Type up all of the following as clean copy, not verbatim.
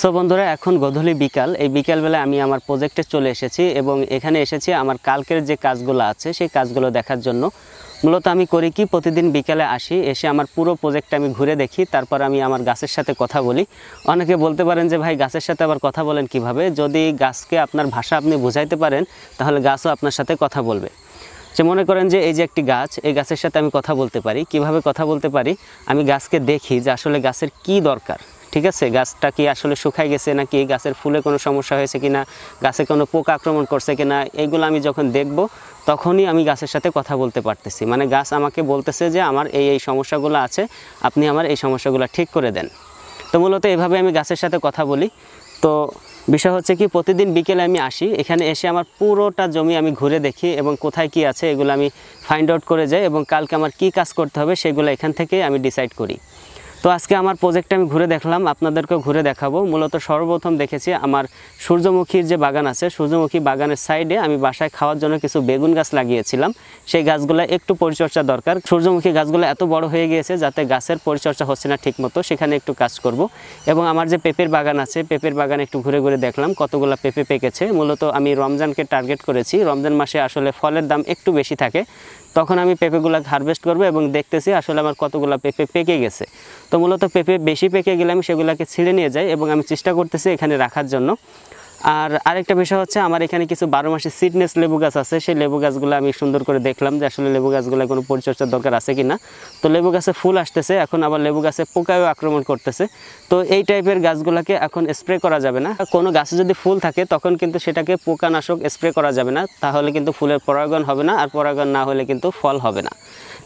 So বন্ধুরা, এখন গধূলি বিকাল, এই বিকালবেলায় আমি আমার প্রজেক্টে চলে এসেছি এবং এখানে এসেছি আমার কালকের যে কাজগুলো আছে সেই কাজগুলো দেখার জন্য। মূলত আমি করি কি, প্রতিদিন বিকালে আসি, এসে আমার পুরো প্রজেক্টটা আমি ঘুরে দেখি, তারপর আমি আমার গাছের সাথে কথা বলি। অনেকে বলতে পারেন যে ভাই গাছের সাথে আবার কথা বলেন কিভাবে? যদি গাছকে আপনার ভাষা আপনি বুঝাইতে পারেন তাহলে গাছও আপনার সাথে কথা বলবে। যে মনে করেন যে এই যে একটি গাছ, এই গাছের সাথে আমি কথা বলতে পারি। কিভাবে কথা বলতে পারি? আমি গাছকে দেখি যে আসলে গাছের কি দরকার, ঠিক আছে, গাছটা কি আসলে শুকায় গেছে নাকি, গাছের ফুলে কোনো সমস্যা হয়েছে কিনা, গাছে কোনো পোকা আক্রমণ করছে কিনা, এইগুলো আমি যখন দেখব তখনই আমি গাছের সাথে কথা বলতে পারতেছি। মানে গাছ আমাকে বলতেছে যে আমার এই সমস্যাগুলো আছে, আপনি আমার এই সমস্যাগুলো ঠিক করে দেন। তো মূলত এভাবে আমি গাছের সাথে কথা বলি। তো বিষয় হচ্ছে কি, প্রতিদিন বিকেলে আমি আসি, এখানে এসে আমার পুরোটা জমি আমি ঘুরে দেখি এবং কোথায় কি আছে এগুলো আমি ফাইন্ড আউট করে যাই এবং কালকে আমার কি কাজ করতে হবে সেগুলো এখান থেকে আমি ডিসাইড করি। তো আজকে আমার প্রজেক্টটা আমি ঘুরে দেখলাম, আপনাদেরকেও ঘুরে দেখাবো। মূলত সর্বপ্রথম দেখেছি আমার সূর্যমুখীর যে বাগান আছে, সূর্যমুখী বাগানের সাইডে আমি বাসায় খাওয়ার জন্য কিছু বেগুন গাছ লাগিয়েছিলাম। সেই গাছগুলো একটু পরিচর্যা দরকার। সূর্যমুখী গাছগুলো এত বড় হয়ে গিয়েছে যাতে গাছের পরিচর্যা হচ্ছে না ঠিক মতো, সেখানে একটু কাজ করব। এবং আমার যে পেঁপের বাগান আছে, পেঁপের বাগানে একটু ঘুরে ঘুরে দেখলাম কতগুলো পেঁপে পেকেছে। মূলত আমি রমজানকে টার্গেট করেছি, রমজান মাসে আসলে ফলের দাম একটু বেশি থাকে, তখন আমি পেঁপেগুলো হারভেস্ট করব এবং দেখতেছি আসলে আমার কতগুলো পেঁপে পেকে গেছে। তো মূলত পেঁপে বেশি পেকে গেলে আমি সেগুলোকে ছিঁড়ে নিয়ে যাই এবং আমি চেষ্টা করতেছি এখানে রাখার জন্য। আর আরেকটা বিষয় হচ্ছে, আমার এখানে কিছু 12 মাসি সিডনেস লেবু গাছ আছে। সেই লেবু গাছগুলো আমি সুন্দর করে দেখলাম যে আসলে লেবু গাছগুলো কোনো পরিচর্যার দরকার আছে কি না। তো লেবু গাছে ফুল আসতেছে, এখন আবার লেবু গাছে পোকাও আক্রমণ করতেছে। তো এই টাইপের গাছগুলোকে এখন স্প্রে করা যাবে না। কোনো গাছে যদি ফুল থাকে তখন কিন্তু সেটাকে পোকানাশক স্প্রে করা যাবে না, তাহলে কিন্তু ফুলের পরাগায়ন হবে না, আর পরাগায়ন না হলে কিন্তু ফল হবে না।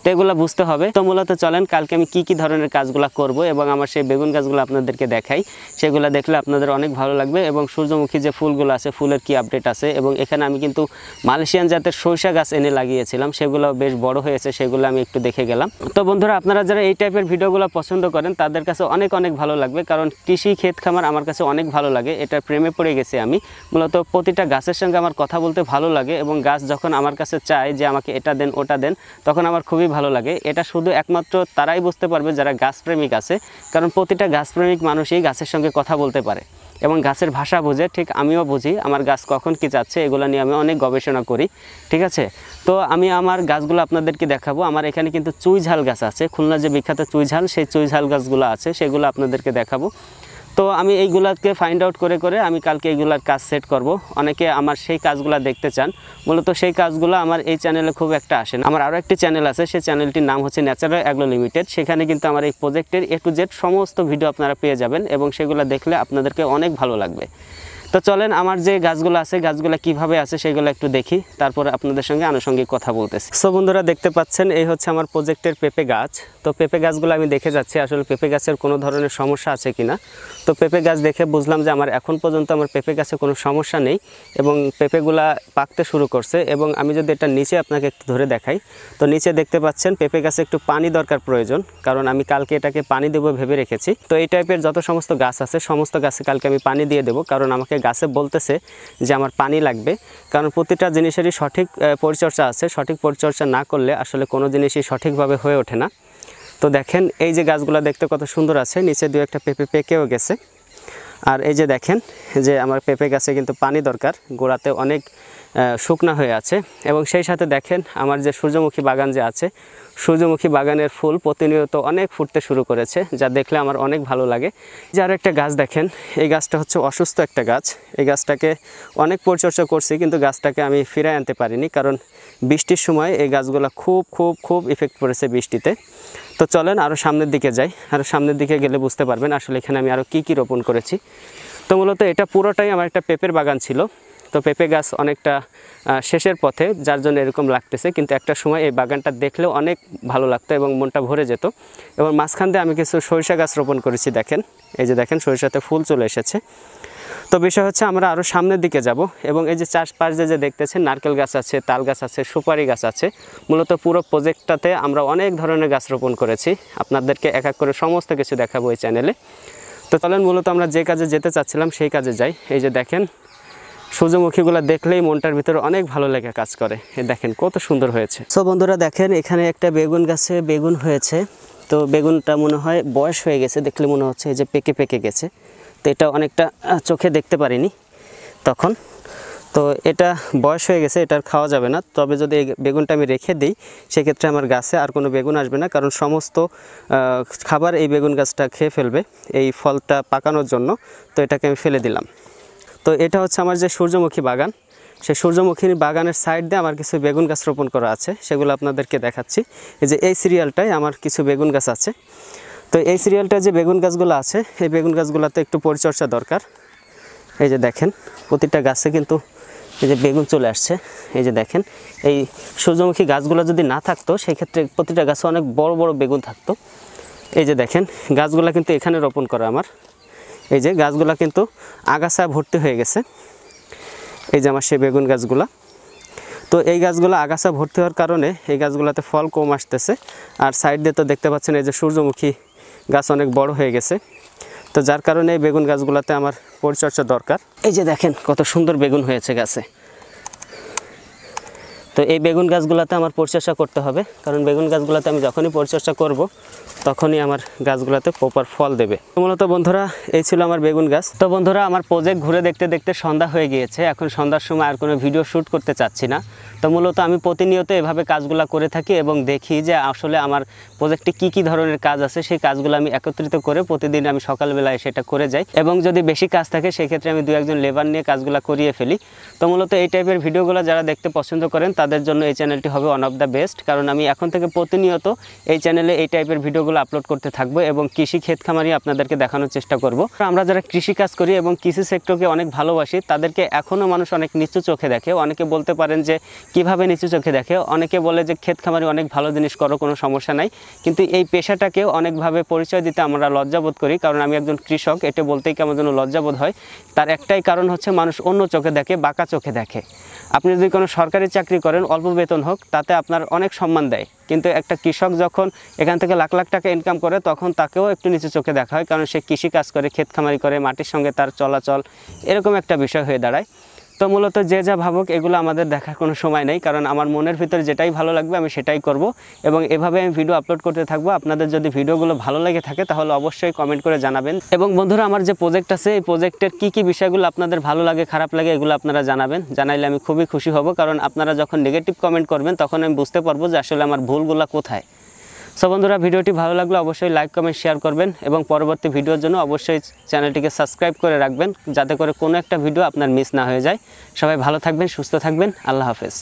তো এগুলো বুঝতে হবে। তো মূলত চলেন কালকে আমি কি ধরনের কাজগুলো করব এবং আমার সেই বেগুন গাছগুলো আপনাদেরকে দেখাই। সেগুলো দেখলে আপনাদের অনেক ভালো লাগবে। এবং সূর্যমুখী যে ফুলগুলো আছে, ফুলের কি আপডেট আছে। এবং এখানে আমি কিন্তু মালয়েশিয়ান জাতের সরিষা গাছ এনে লাগিয়েছিলাম, সেগুলো বেশ বড় হয়েছে, সেগুলো আমি একটু দেখে গেলাম। তো বন্ধুরা, আপনারা যারা এই টাইপের ভিডিওগুলো পছন্দ করেন তাদের কাছে অনেক ভালো লাগবে, কারণ কৃষি ক্ষেত খামার আমার কাছে অনেক ভালো লাগে। এটার প্রেমে পড়ে গেছি আমি। মূলত প্রতিটা গাছের সঙ্গে আমার কথা বলতে ভালো লাগে এবং গাছ যখন আমার কাছে চায় যে আমাকে এটা দেন ওটা দেন, তখন আমার খুবই ভালো লাগে। এটা শুধু একমাত্র তারাই বুঝতে পারবে যারা গাছপ্রেমিক আছে, কারণ প্রতিটা গাছপ্রেমিক মানুষই গাছের সঙ্গে কথা বলতে পারে এবং গাছের ভাষা বোঝে। ঠিক আমিও বুঝি আমার গাছ কখন কি চাচ্ছে, এগুলো নিয়ে আমি অনেক গবেষণা করি, ঠিক আছে। তো আমি আমার গাছগুলো আপনাদেরকে দেখাবো। আমার এখানে কিন্তু চুই ঝাল গাছ আছে, খুলনা যে বিখ্যাত চুই ঝাল, সেই চুই ঝাল গাছগুলো আছে, সেগুলো আপনাদেরকে দেখাবো। তো আমি এইগুলাকে ফাইন্ড আউট করে আমি কালকে এইগুলার কাজ সেট করব। অনেকে আমার সেই কাজগুলো দেখতে চান, মূলত সেই কাজগুলো আমার এই চ্যানেলে খুব একটা আসে না। আমার আরও একটি চ্যানেল আছে, সেই চ্যানেলটির নাম হচ্ছে ন্যাচারাল অ্যাগ্রো লিমিটেড। সেখানে কিন্তু আমার এই প্রজেক্টের A to Z সমস্ত ভিডিও আপনারা পেয়ে যাবেন এবং সেগুলো দেখলে আপনাদেরকে অনেক ভালো লাগবে। তো চলেন আমার যে গাছগুলো আছে, গাছগুলো কিভাবে আছে সেগুলো একটু দেখি, তারপরে আপনাদের সঙ্গে আনুষঙ্গিক কথা বলতেছি। সো বন্ধুরা, দেখতে পাচ্ছেন এই হচ্ছে আমার প্রজেক্টের পেঁপে গাছ। তো পেঁপে গাছগুলো আমি দেখে যাচ্ছি আসলে পেঁপে গাছের কোনো ধরনের সমস্যা আছে কিনা। তো পেঁপে গাছ দেখে বুঝলাম যে আমার এখন পর্যন্ত আমার পেঁপে গাছে কোনো সমস্যা নেই এবং পেঁপেগুলা পাকতে শুরু করছে। এবং আমি যদি এটা নিচে আপনাকে একটু ধরে দেখাই, তো নিচে দেখতে পাচ্ছেন পেঁপে গাছে একটু পানি দরকার প্রয়োজন, কারণ আমি কালকে এটাকে পানি দেবো ভেবে রেখেছি। তো এই টাইপের যত সমস্ত গাছ আছে সমস্ত গাছে কালকে আমি পানি দিয়ে দেবো, কারণ আমাকে গাছে বলতেছে যে আমার পানি লাগবে। কারণ প্রতিটা জিনিসেরই সঠিক পরিচর্যা আছে, সঠিক পরিচর্যা না করলে আসলে কোনো জিনিসই সঠিকভাবে হয়ে ওঠে না। তো দেখেন এই যে গাছগুলো দেখতে কত সুন্দর আছে, নিচে দু একটা পেঁপে পেকেও গেছে। আর এই যে দেখেন যে আমার পেঁপে গাছে কিন্তু পানি দরকার, গোড়াতে অনেক শুকনা হয়ে আছে। এবং সেই সাথে দেখেন আমার যে সূর্যমুখী বাগান যে আছে, সূর্যমুখী বাগানের ফুল প্রতিনিয়ত অনেক ফুটতে শুরু করেছে, যা দেখলে আমার অনেক ভালো লাগে। যে আরও একটা গাছ দেখেন, এই গাছটা হচ্ছে অসুস্থ একটা গাছ। এই গাছটাকে অনেক পরিচর্যা করছি কিন্তু গাছটাকে আমি ফিরায় আনতে পারিনি, কারণ বৃষ্টির সময় এই গাছগুলো খুব ইফেক্ট পড়েছে বৃষ্টিতে। তো চলেন আরও সামনের দিকে যাই, আরও সামনের দিকে গেলে বুঝতে পারবেন আসলে এখানে আমি আরও কি রোপণ করেছি। তো মূলত এটা পুরোটাই আমার একটা পেঁপের বাগান ছিল। তো পেঁপে গাছ অনেকটা শেষের পথে, যার জন্য এরকম লাগতেছে, কিন্তু একটা সময় এই বাগানটা দেখলেও অনেক ভালো লাগতো এবং মনটা ভরে যেত। এবং মাঝখান দিয়ে আমি কিছু সরিষা গাছ রোপণ করেছি, দেখেন এই যে দেখেন সরিষাতে ফুল চলে এসেছে। তো বিষয় হচ্ছে আমরা আরও সামনের দিকে যাব এবং এই যে চারপাশ যে দেখতেছেন নারকেল গাছ আছে, তাল গাছ আছে, সুপারি গাছ আছে। মূলত পুরো প্রজেক্টটাতে আমরা অনেক ধরনের গাছ রোপণ করেছি, আপনাদেরকে এক এক করে সমস্ত কিছু দেখাবো এই চ্যানেলে। তো চলেন মূলত আমরা যে কাজে যেতে চাচ্ছিলাম সেই কাজে যাই। এই যে দেখেন সূর্যমুখীগুলো দেখলেই মনটার ভিতরে অনেক ভালো লেগে কাজ করে। দেখেন কত সুন্দর হয়েছে। সো বন্ধুরা দেখেন এখানে একটা বেগুন গাছে বেগুন হয়েছে। তো বেগুনটা মনে হয় বয়স হয়ে গেছে, দেখলে মনে হচ্ছে এই যে পেকে গেছে। তো এটা অনেকটা চোখে দেখতে পারিনি তখন। তো এটা বয়স হয়ে গেছে, এটা আর খাওয়া যাবে না। তবে যদি এই বেগুনটা আমি রেখে দিই সেক্ষেত্রে আমার গাছে আর কোনো বেগুন আসবে না, কারণ সমস্ত খাবার এই বেগুন গাছটা খেয়ে ফেলবে এই ফলটা পাকানোর জন্য। তো এটাকে আমি ফেলে দিলাম। তো এটা হচ্ছে আমার যে সূর্যমুখী বাগান, সেই সূর্যমুখী বাগানের সাইড দিয়ে আমার কিছু বেগুন গাছ রোপণ করা আছে, সেগুলো আপনাদেরকে দেখাচ্ছি। এই যে এই সিরিয়ালটায় আমার কিছু বেগুন গাছ আছে। তো এই সিরিয়ালটায় যে বেগুন গাছগুলো আছে, এই বেগুন গাছগুলোতে একটু পরিচর্যা দরকার। এই যে দেখেন প্রতিটা গাছে কিন্তু এই যে বেগুন চলে আসছে। এই যে দেখেন এই সূর্যমুখী গাছগুলো যদি না থাকতো সেক্ষেত্রে প্রতিটা গাছে অনেক বড় বড় বেগুন থাকতো। এই যে দেখেন গাছগুলো কিন্তু এখানে রোপণ করা আমার। এই যে গাছগুলো কিন্তু আগাছা ভর্তি হয়ে গেছে। এই যে আমার সেই বেগুন গাছগুলা। তো এই গাছগুলো আগাছা ভর্তি হওয়ার কারণে এই গাছগুলোতে ফল কম আসতেছে। আর সাইড দিয়ে তো দেখতে পাচ্ছেন এই যে সূর্যমুখী গাছ অনেক বড় হয়ে গেছে। তো যার কারণে এই বেগুন গাছগুলোতে আমার পরিচর্যা দরকার। এই যে দেখেন কত সুন্দর বেগুন হয়েছে গাছে। তো এই বেগুন গাছগুলোতে আমার পরিচর্যা করতে হবে, কারণ বেগুন গাছগুলোতে আমি যখনই পরিচর্যা করব তখনই আমার গাছগুলোতে প্রপার ফল দেবে। তো মূলত বন্ধুরা এই ছিল আমার বেগুন গাছ। তো বন্ধুরা আমার প্রজেক্ট ঘুরে দেখতে দেখতে সন্ধ্যা হয়ে গিয়েছে। এখন সন্ধ্যার সময় আর কোনো ভিডিও শ্যুট করতে চাচ্ছি না। তো মূলত আমি প্রতিনিয়ত এভাবে কাজগুলো করে থাকি এবং দেখি যে আসলে আমার প্রজেক্টে কি ধরনের কাজ আছে, সেই কাজগুলো আমি একত্রিত করে প্রতিদিন আমি সকালবেলায় সেটা করে যাই। এবং যদি বেশি কাজ থাকে সেক্ষেত্রে আমি 2-1 লেবার নিয়ে কাজগুলো করিয়ে ফেলি। তো মূলত এই টাইপের ভিডিওগুলো যারা দেখতে পছন্দ করেন তাদের জন্য এই চ্যানেলটি হবে ওয়ান অফ দ্য বেস্ট, কারণ আমি এখন থেকে প্রতিনিয়ত এই চ্যানেলে এই টাইপের ভিডিওগুলো আপলোড করতে থাকবো এবং কৃষি ক্ষেত খামারি আপনাদেরকে দেখানোর চেষ্টা করব। আমরা যারা কৃষি কাজ করি এবং কৃষি সেক্টরকে অনেক ভালোবাসি তাদেরকে এখনও মানুষ অনেক নিচু চোখে দেখে। অনেকে বলতে পারেন যে কিভাবে নিচু চোখে দেখে, অনেকে বলে যে ক্ষেত খামারি অনেক ভালো জিনিস করো, কোনো সমস্যা নাই, কিন্তু এই পেশাটাকেও অনেকভাবে পরিচয় দিতে আমরা লজ্জাবোধ করি। কারণ আমি একজন কৃষক, এটা বলতেই কেমন যেন লজ্জাবোধ হয়। তার একটাই কারণ হচ্ছে মানুষ অন্য চোখে দেখে, বাঁকা চোখে দেখে। আপনি যদি কোনো সরকারি চাকরি করেন অল্প বেতন হোক তাতে আপনার অনেক সম্মান দেয়, কিন্তু একটা কৃষক যখন এখান থেকে লাখ লাখ টাকা ইনকাম করে তখন তাকেও একটু নিচু চোখে দেখা হয়, কারণ সে কৃষি কাজ করে, ক্ষেত খামারি করে, মাটির সঙ্গে তার চলাচল এরকম একটা বিষয় হয়ে দাঁড়ায়। তো মূলত যে যা ভাবুক এগুলো আমাদের দেখার কোনো সময় নেই, কারণ আমার মনের ভিতরে যেটাই ভালো লাগবে আমি সেটাই করব এবং এভাবে আমি ভিডিও আপলোড করতে থাকবো। আপনাদের যদি ভিডিওগুলো ভালো লেগে থাকে তাহলে অবশ্যই কমেন্ট করে জানাবেন। এবং বন্ধুরা আমার যে প্রজেক্ট আছে এই প্রজেক্টের কি বিষয়গুলো আপনাদের ভালো লাগে খারাপ লাগে এগুলো আপনারা জানাবেন। জানাইলে আমি খুবই খুশি হব, কারণ আপনারা যখন নেগেটিভ কমেন্ট করবেন তখন আমি বুঝতে পারবো যে আসলে আমার ভুলগুলো কোথায়। সো বন্ধুরা ভিডিওটি ভালো লাগলে অবশ্যই লাইক কমেন্ট শেয়ার করবেন এবং পরবর্তী ভিডিওর জন্য অবশ্যই চ্যানেলটিকে সাবস্ক্রাইব করে রাখবেন, যাতে করে কোনো একটা ভিডিও আপনার মিস না হয়ে যায়। সবাই ভালো থাকবেন, সুস্থ থাকবেন। আল্লাহ হাফেজ।